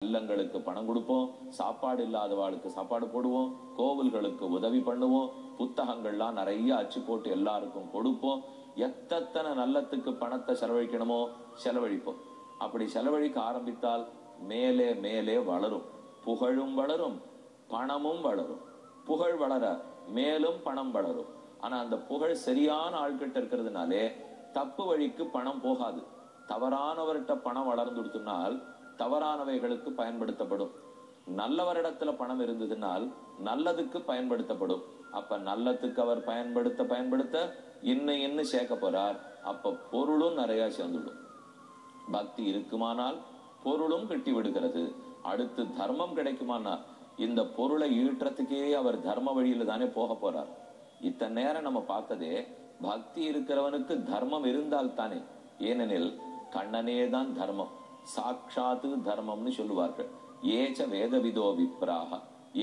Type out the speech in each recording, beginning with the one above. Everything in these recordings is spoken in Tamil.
இல்லங்களுக்கு பணம் கொடுப்போம், சாப்பாடு இல்லாதவாளுக்கு சாப்பாடு போடுவோம், கோவில்களுக்கு உதவி பண்ணுவோம், புத்தகங்கள்லாம் நிறைய அச்சு போட்டு எல்லாருக்கும் கொடுப்போம். எத்தனை நல்லத்துக்கு பணத்தை செலவழிக்கணுமோ செலவழிப்போம். அப்படி செலவழிக்க ஆரம்பித்தால் மேலே மேலே வளரும், புகழும் வளரும், பணமும் வளரும். புகழ் வளர மேலும் பணம் வளரும். ஆனா அந்த புகழ் சரியான ஆள்கிட்ட இருக்கிறதுனாலே தப்பு வழிக்கு பணம் போகாது. தவறானவர்கிட்ட பணம் வளர்ந்துடுத்துனால் தவறானவைகளுக்கு பயன்படுத்தப்படும். நல்லவரிடத்துல பணம் இருந்ததுனால் நல்லதுக்கு பயன்படுத்தப்படும். அப்ப நல்லதுக்கு அவர் பயன்படுத்த இன்னும் சேர்க்க போறார். அப்ப பொருளும் நிறைய சேர்ந்துடும். பக்தி இருக்குமானால் பொருளும் கிட்டி விடுகிறது. அடுத்து தர்மம் கிடைக்குமானால் இந்த பொருளை ஈற்றத்துக்கே அவர் தர்ம வழியில தானே போக போறார். இத்தனை நேரம் நம்ம பார்த்ததே பக்தி இருக்கிறவனுக்கு தர்மம் இருந்தால் தானே. ஏனெனில் கண்ணனே தான் தர்மம், சாட்சாத்து தர்மம்னு சொல்லுவார்கள். ஏச்ச வேதவிதோ விப்ராக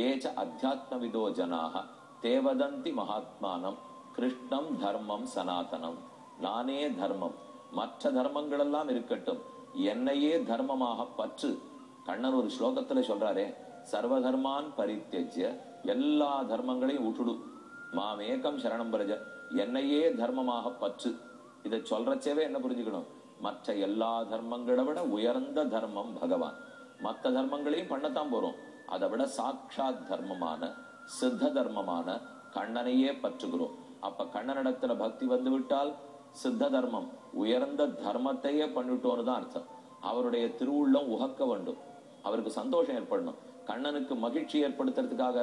ஏச்ச அத்தியாத்மவிதோ ஜனாக தேவதந்தி மகாத்மானம் கிருஷ்ணம் தர்மம் சனாதனம். நானே தர்மம், மற்ற தர்மங்கள் எல்லாம் இருக்கட்டும், என்னையே தர்மமாக பற்று. கண்ணன் ஒரு ஸ்லோகத்துல சொல்றாரே, சர்வதர்மான் பரித்யஜ்ய, எல்லா தர்மங்களையும் விட்டுடு, மாமேகம் சரணம் பிரஜ, என்னையே தர்மமாக பற்று. இதை சொல்றச்சேவே என்ன புரிஞ்சுக்கணும்? மற்ற எல்லா தர்மங்களை விட உயர்ந்த தர்மம் பகவான். மற்ற தர்மங்களையும் பண்ணத்தான் போறோம், அதை விட சாட்சாத் தர்மமான சித்த தர்மமான கண்ணனையே பற்றுகிறோம். அப்ப கண்ணனிடத்துல பக்தி வந்து விட்டால் சித்த தர்மம் உயர்ந்த தர்மத்தையே பண்ணிட்டோன்னு தான் அர்த்தம். அவருடைய திருவுள்ளம் உகக்க வேண்டும், அவருக்கு சந்தோஷம் ஏற்படணும். கண்ணனுக்கு மகிழ்ச்சி ஏற்படுத்துறதுக்காக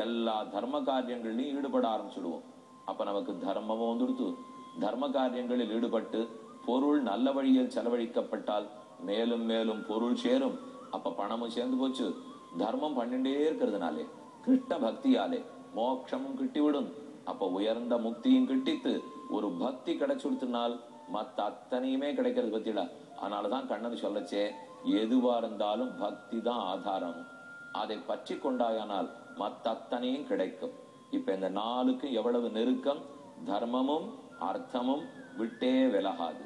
எல்லா தர்ம காரியங்களையும் ஈடுபட ஆரம்பிச்சுடுவோம். அப்ப நமக்கு தர்மமும் வந்துடுத்து. தர்ம காரியங்களில் ஈடுபட்டு பொருள் நல்ல வழியில் செலவழிக்கப்பட்டால் மேலும் மேலும் பொருள் சேரும். அப்ப பணமும் சேர்ந்து போச்சு. தர்மம் பண்ணிட்டே இருக்கிறதுனாலே கிருஷ்ண பக்தியாலே மோட்சமும் கிட்டிவிடும். அப்ப உயர்ந்த முக்தியும் கிட்டித்து ஒரு பக்தி கிடைச்சுடுத்தினால் மத்த அத்தனையுமே கிடைக்கிறது பத்திடா. அதனாலதான் கண்ணன் சொல்லச்சே, எதுவா இருந்தாலும் பக்தி தான் ஆதாரம், அதை பற்றி கொண்டாயானால் மத்த அத்தனையும் கிடைக்கும். இப்ப இந்த நாளுக்கு எவ்வளவு நெருக்கம்! தர்மமும் அர்த்தமும் விட்டே விலகாது,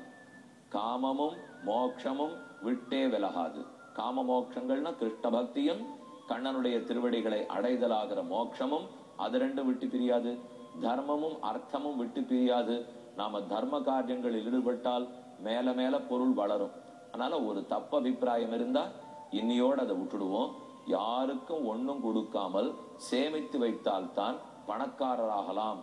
காமமும் மோட்சமும் விட்டே விலகாது. காம மோட்சங்கள்னா கிருஷ்ண பக்தியும் கண்ணனுடைய திருவடிகளை அடைதலாகிற மோட்சமும், அது ரெண்டும் விட்டு பிரியாது. தர்மமும் அர்த்தமும் விட்டு பிரியாது. நாம தர்ம காரியங்களில் ஈடுபட்டால் மேல மேல பொருள் வளரும். அதனால ஒரு தப்பு அபிப்பிராயம் இருந்தா இன்னியோடு அதை விட்டுடுவோம். யாருக்கும் ஒன்னும் கொடுக்காமல் சேமித்து வைத்தால்தான் பணக்காரராகலாம்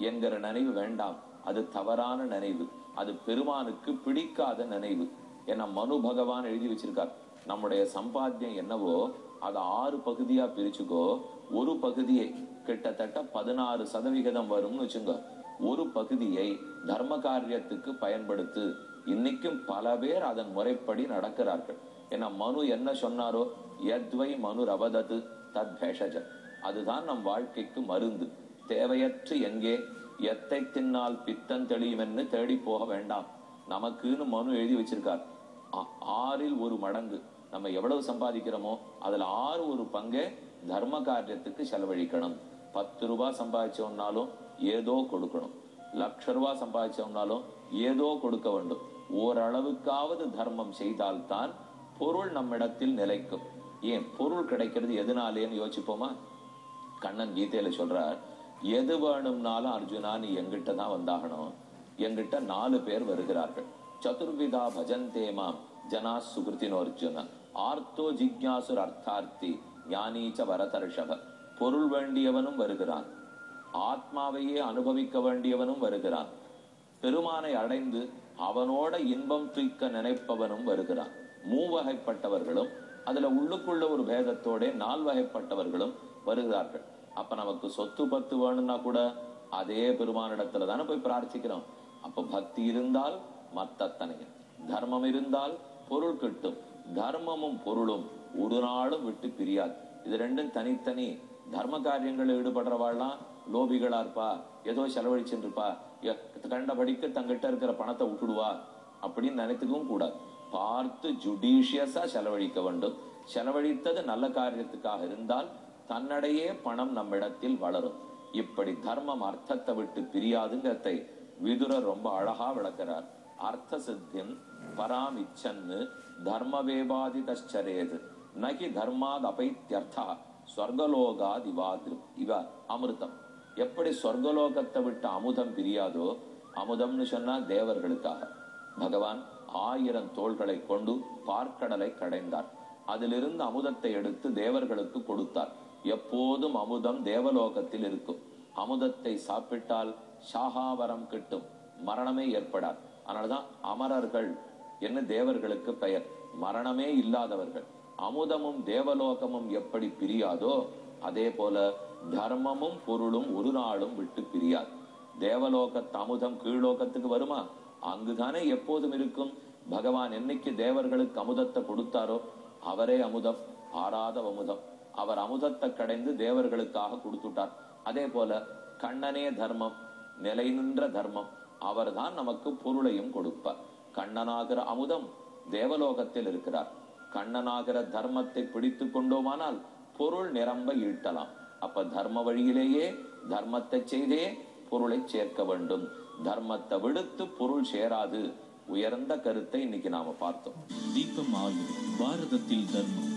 என்கிற நினைவு வேண்டாம். அது தவறான நினைவு, அது பெருமானுக்கு பிடிக்காத நினைவு. ஏன்னா மனு பகவான் எழுதி வச்சிருக்கார், நம்முடைய சம்பாத்தியம் என்னவோ அதை 6 பகுதியா பிரிச்சுக்கோ. ஒரு பகுதியை கிட்டத்தட்ட 16% வரும்னு வச்சுங்க. ஒரு பகுதியை தர்ம காரியத்துக்கு பயன்படுத்து. இன்னைக்கும் பல பேர் அதன் முறைப்படி நடக்கிறார்கள். ஏன்னா மனு என்ன சொன்னாரோ, யத்வை மனு ரவதது தத் பேஷஜ, அதுதான் நம் வாழ்க்கைக்கு மருந்து. தேவையற்று எங்கே எத்தை தின்னால் பித்தம் தெளியுமென்னு தேடி போக வேண்டாம். நமக்குன்னு மனு எழுதி வச்சிருக்கார். 6 1 மடங்கு நம்ம எவ்வளவு சம்பாதிக்கிறோமோ அதுல 6 1 பங்கே தர்ம காரியத்துக்கு செலவழிக்கணும். 10 ரூபாய் சம்பாதிச்சோம்னாலும் ஏதோ கொடுக்கணும், 1,00,000 ரூபாய் சம்பாதிச்சோம்னாலும் ஏதோ கொடுக்க வேண்டும். ஓரளவுக்காவது தர்மம் செய்தால்தான் பொருள் நம்மிடத்தில் நிலைக்கும். ஏன் பொருள் கிடைக்கிறது எதனாலேன்னு யோசிப்போமா? கண்ணன் கீதையில சொல்றார், எது வேணும்னாலும் அர்ஜுனா நீ எங்கிட்ட தான் வந்தாகணும். எங்கிட்ட 4 பேர் வருகிறார்கள். சதுர்விதா பஜந்தே மாம் ஜனா சுகிருத்தினோ அர்ஜுன ஆர்த்தோ ஜிக்ஞாசுர் அர்த்தார்த்தி ஞானீச்ச வரதர்ஷப. பொருள் வேண்டியவனும் வருகிறான், ஆத்மாவையே அனுபவிக்க வேண்டியவனும் வருகிறான், பெருமானை அடைந்து அவனோட இன்பம் தூக்க நினைப்பவனும் வருகிறான். 3 வகைப்பட்டவர்களும், அதுல உள்ளுக்குள்ள ஒரு பேதத்தோட 4 வகைப்பட்டவர்களும் வருகிறார்கள். அப்ப நமக்கு சொத்து 10 வேணும்னா கூட அதே பெருமானிடத்துல தானே போய் பிரார்த்திக்கிறோம். அப்ப பக்தி இருந்தால் மத்தனையும், தர்மம் இருந்தால் பொருள் கிட்டும். தர்மமும் பொருளும் ஒரு நாளும் விட்டு பிரியாது. இது ரெண்டும் தனித்தனி. தர்ம காரியங்களில் ஈடுபடுறவாள்லாம் லோபிகளா இருப்பா, ஏதோ செலவழிச்சுட்டு இருப்பா, கண்டபடிக்கு தங்கிட்ட இருக்கிற பணத்தை விட்டுடுவா அப்படின்னு நினைத்துக்கவும் கூடாது. பார்த்து ஜுடிஷியஸா செலவழிக்க வேண்டும். செலவழித்தது நல்ல காரியத்துக்காக இருந்தால் தன்னடையே பணம் நம்மிடத்தில் வளரும். இப்படி தர்மம் அர்த்தத்தை விட்டு பிரியாதுங்கிறதை விதுரர் ரொம்ப அழகா விளக்கிறார். அர்த்த சித்தின் பராம் இச்சன்னு தர்மவேபாதிதரேது நகி தர்மாத் அபைத்யர்த்தா ஸ்வர்கலோகாத் இவ அமிர்தம். எப்படி சொர்க்கலோகத்தை விட்டு அமுதம் பிரியாதோ, அமுதம்னு சொன்னா தேவர்களுக்காக பகவான் 1000 தோள்களை கொண்டு பார்க்கடலை கடைந்தார். அதிலிருந்து அமுதத்தை எடுத்து தேவர்களுக்கு கொடுத்தார். எப்போதும் அமுதம் தேவலோகத்தில் இருக்கும். அமுதத்தை சாப்பிட்டால் சாகாவரம் கிட்டும், மரணமே ஏற்படாது. அதனாலதான் அமரர்கள் என்ன தேவர்களுக்கு பெயர். மரணமே இல்லாதவர்கள். அமுதமும் தேவலோகமும் எப்படி பிரியாதோ அதே போல தர்மமும் பொருளும் ஒரு நாளும் விட்டு பிரியாது. தேவலோகத்து அமுதம் கீழ்லோகத்துக்கு வருமா? அங்குதானே எப்போதும் இருக்கும். பகவான் என்னைக்கு தேவர்களுக்கு அமுதத்தை கொடுத்தாரோ அவரே அமுதம், ஆறாத அமுதம். அவர் அமுதத்தை கடைந்து தேவர்களுக்காக கொடுத்துட்டார். அதே போல கண்ணனே தர்மம், நிலை நின்ற தர்மம். அவர்தான் நமக்கு பொருளையும் கொடுப்பார். கண்ணனாகிற அமுதம் தேவலோகத்தில் இருக்கிறார். கண்ணனாகிற தர்மத்தை பிடித்து கொண்டோமானால் பொருள் நிரம்ப ஈட்டலாம். அப்ப தர்ம வழியிலேயே தர்மத்தை செய்தே பொருளை சேர்க்க வேண்டும். தர்மத்தை விடுத்து பொருள் சேராது. உயர்ந்த கருத்தை இன்னைக்கு நாம பார்த்தோம். தீபம் ஆயுள் பாரதத்தில் தர்மம்